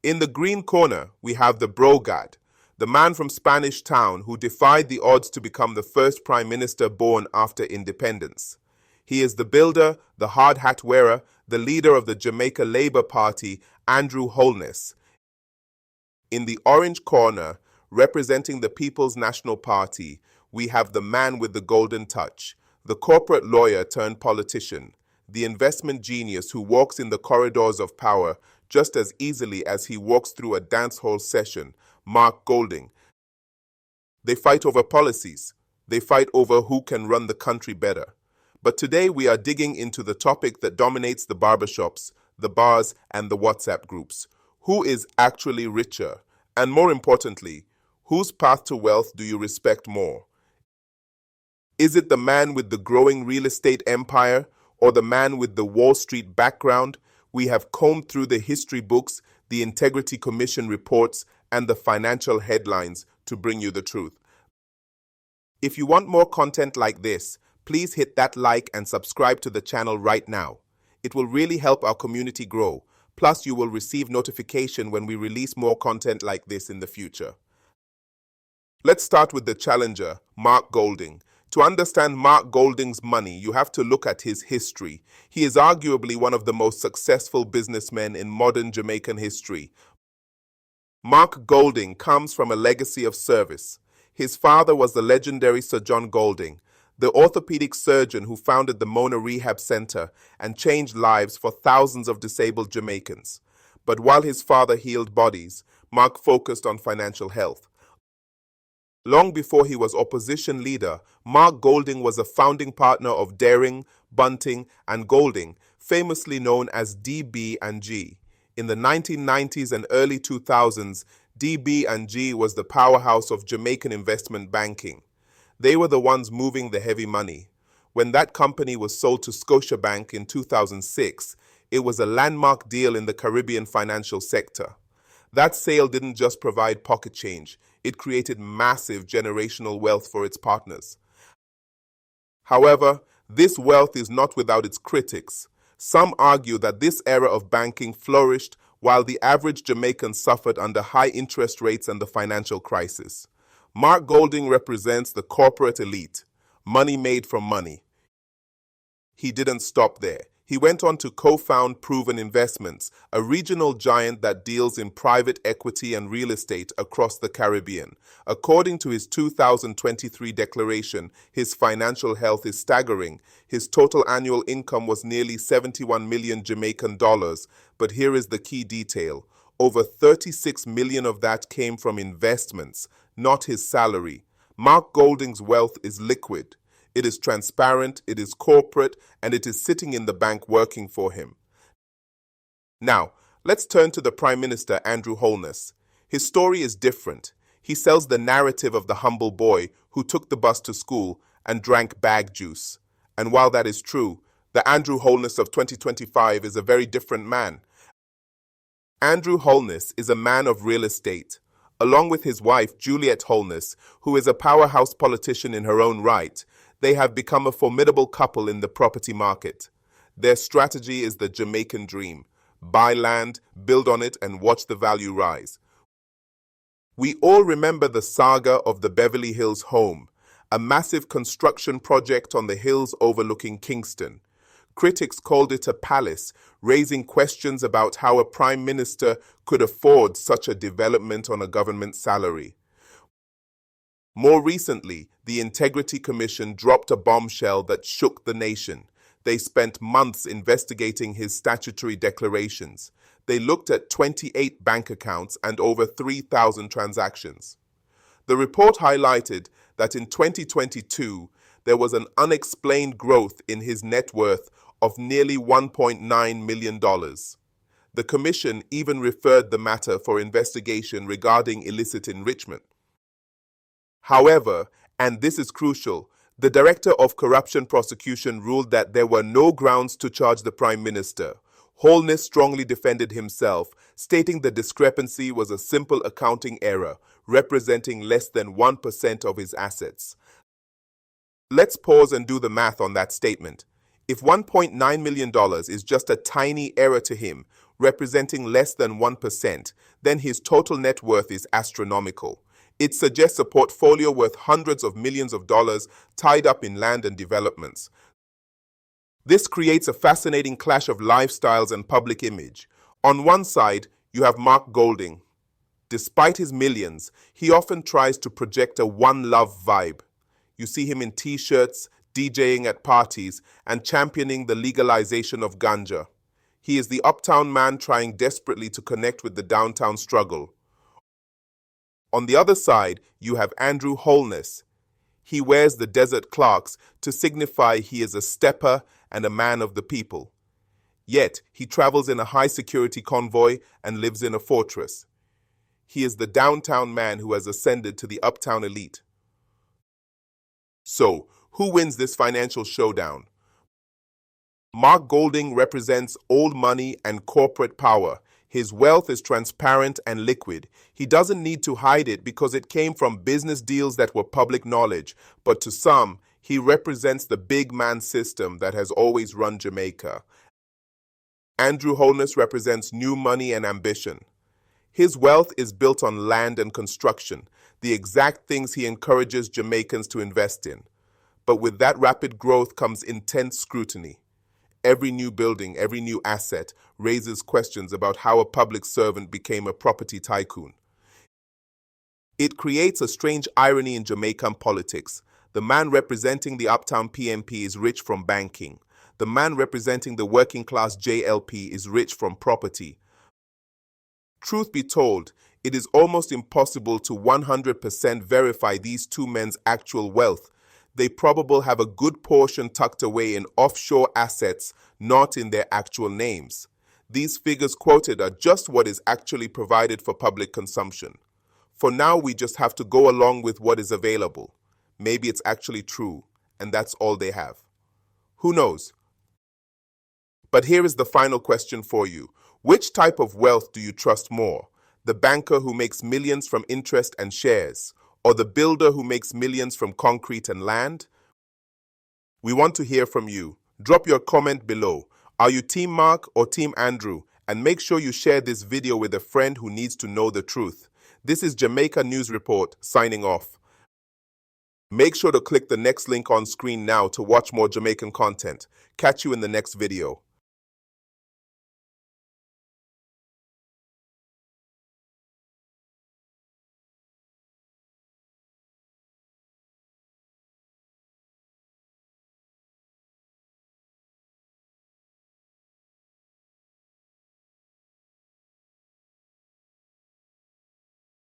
In the green corner, we have the Brogad, the man from Spanish Town who defied the odds to become the first prime minister born after independence. He is the builder, the hard hat wearer, the leader of the Jamaica Labour Party, Andrew Holness. In the orange corner, representing the People's National Party, we have the man with the golden touch, the corporate lawyer turned politician, the investment genius who walks in the corridors of power just as easily as he walks through a dance hall session, Mark Golding. They fight over policies. They fight over who can run the country better. But today we are digging into the topic that dominates the barbershops, the bars, and the WhatsApp groups. Who is actually richer? And more importantly, whose path to wealth do you respect more? Is it the man with the growing real estate empire or the man with the Wall Street background? We have combed through the history books, the Integrity Commission reports, and the financial headlines to bring you the truth. If you want more content like this, please hit that like and subscribe to the channel right now. It will really help our community grow. Plus, you will receive notification when we release more content like this in the future. Let's start with the challenger, Mark Golding. To understand Mark Golding's money, you have to look at his history. He is arguably one of the most successful businessmen in modern Jamaican history. Mark Golding comes from a legacy of service. His father was the legendary Sir John Golding, the orthopedic surgeon who founded the Mona Rehab Center and changed lives for thousands of disabled Jamaicans. But while his father healed bodies, Mark focused on financial health. Long before he was opposition leader, Mark Golding was a founding partner of Dehring, Bunting and Golding, famously known as DB&G. In the 1990s and early 2000s, DB&G was the powerhouse of Jamaican investment banking. They were the ones moving the heavy money. When that company was sold to Scotiabank in 2006, it was a landmark deal in the Caribbean financial sector. That sale didn't just provide pocket change, it created massive generational wealth for its partners. However, this wealth is not without its critics. Some argue that this era of banking flourished while the average Jamaican suffered under high interest rates and the financial crisis. Mark Golding represents the corporate elite, money made from money. He didn't stop there. He went on to co-found Proven Investments, a regional giant that deals in private equity and real estate across the Caribbean. According to his 2023 declaration, his financial health is staggering. His total annual income was nearly 71 million Jamaican dollars, but here is the key detail. Over 36 million of that came from investments, not his salary. Mark Golding's wealth is liquid. It is transparent, it is corporate, and it is sitting in the bank working for him. Now, let's turn to the Prime Minister Andrew Holness. His story is different. He sells the narrative of the humble boy who took the bus to school and drank bag juice. And while that is true, the Andrew Holness of 2025 is a very different man. Andrew Holness is a man of real estate. Along with his wife, Juliet Holness, who is a powerhouse politician in her own right, they have become a formidable couple in the property market. Their strategy is the Jamaican dream. Buy land, build on it, and watch the value rise. We all remember the saga of the Beverly Hills home, a massive construction project on the hills overlooking Kingston. Critics called it a palace, raising questions about how a prime minister could afford such a development on a government salary. More recently, the Integrity Commission dropped a bombshell that shook the nation. They spent months investigating his statutory declarations. They looked at 28 bank accounts and over 3,000 transactions. The report highlighted that in 2022, there was an unexplained growth in his net worth of nearly $1.9 million. The commission even referred the matter for investigation regarding illicit enrichment. However, and this is crucial, the Director of Corruption Prosecution ruled that there were no grounds to charge the Prime Minister. Holness strongly defended himself, stating the discrepancy was a simple accounting error, representing less than 1% of his assets. Let's pause and do the math on that statement. If $1.9 million is just a tiny error to him, representing less than 1%, then his total net worth is astronomical. It suggests a portfolio worth hundreds of millions of dollars tied up in land and developments. This creates a fascinating clash of lifestyles and public image. On one side, you have Mark Golding. Despite his millions, he often tries to project a one-love vibe. You see him in t-shirts, DJing at parties, and championing the legalization of ganja. He is the uptown man trying desperately to connect with the downtown struggle. On the other side, you have Andrew Holness. He wears the desert Clarks to signify he is a stepper and a man of the people. Yet, he travels in a high-security convoy and lives in a fortress. He is the downtown man who has ascended to the uptown elite. So, who wins this financial showdown? Mark Golding represents old money and corporate power. His wealth is transparent and liquid. He doesn't need to hide it because it came from business deals that were public knowledge. But to some, he represents the big man system that has always run Jamaica. Andrew Holness represents new money and ambition. His wealth is built on land and construction, the exact things he encourages Jamaicans to invest in. But with that rapid growth comes intense scrutiny. Every new building, every new asset raises questions about how a public servant became a property tycoon. It creates a strange irony in Jamaican politics. The man representing the uptown PMP is rich from banking. The man representing the working class JLP is rich from property. Truth be told, it is almost impossible to 100% verify these two men's actual wealth. They probably have a good portion tucked away in offshore assets, not in their actual names. These figures quoted are just what is actually provided for public consumption. For now, we just have to go along with what is available. Maybe it's actually true, and that's all they have. Who knows? But here is the final question for you. Which type of wealth do you trust more? The banker who makes millions from interest and shares, or the builder who makes millions from concrete and land? We want to hear from you. Drop your comment below. Are you Team Mark or Team Andrew? And make sure you share this video with a friend who needs to know the truth. This is Jamaica News Report, signing off. Make sure to click the next link on screen now to watch more Jamaican content. Catch you in the next video.